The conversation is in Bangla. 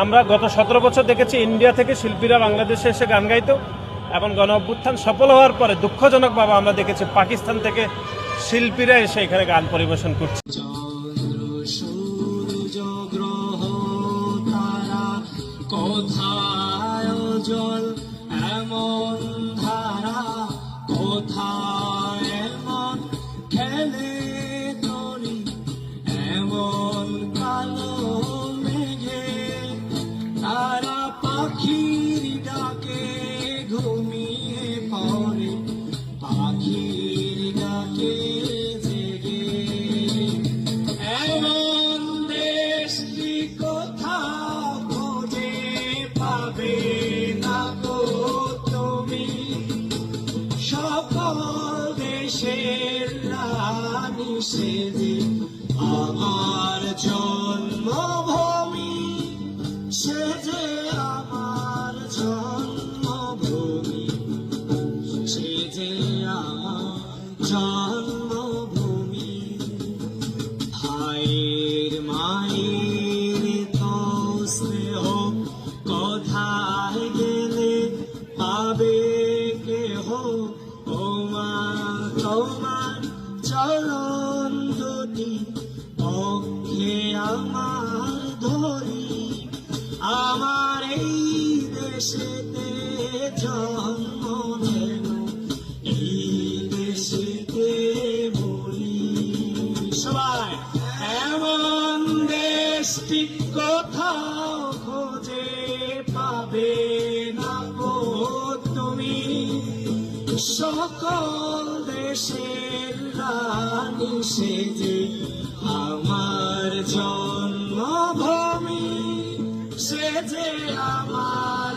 আমরা গত 17 বছর দেখেছি ইন্ডিয়া থেকে শিল্পীরা বাংলাদেশে এসে গান গাইতো, এবং গণ অভ্যুত্থান সফল হওয়ার পরে দুঃখজনকভাবে আমরা দেখেছি পাকিস্তান থেকে শিল্পীরা এসে এখানে গান পরিবেশন করছে। কোথায় জল এমন ধারা, কোথায় এমন খেলে তরি, এমন কালো মেঘে তারা পাখির ডাকে ঘুমিয়ে পড়ে, পাখির ডাকে জেগে। এমন দেশটি কোথাও খোঁজে পাবে না গো তুমি, সকল দেশের রানী সেজে আমার জন্মভূমি, সেজে আমার জন্মভূমি, সেজে আমার জন্মভূমি। ভাইয়ের মায়ের তো স্নেহ কোথায় গেলে পাবে কেহ, তোমার চরণ দুটি পক্ষে আমার ধরি, আমার এই দেশেতে জন্ম যেন এই দেশেতে বলি। সবাই এমন দেশটি কোথাও খোঁজে পাবে না গো তুমি, সকল দেশের রানী সেজে আমার জন্মভূমি, সেজে আমার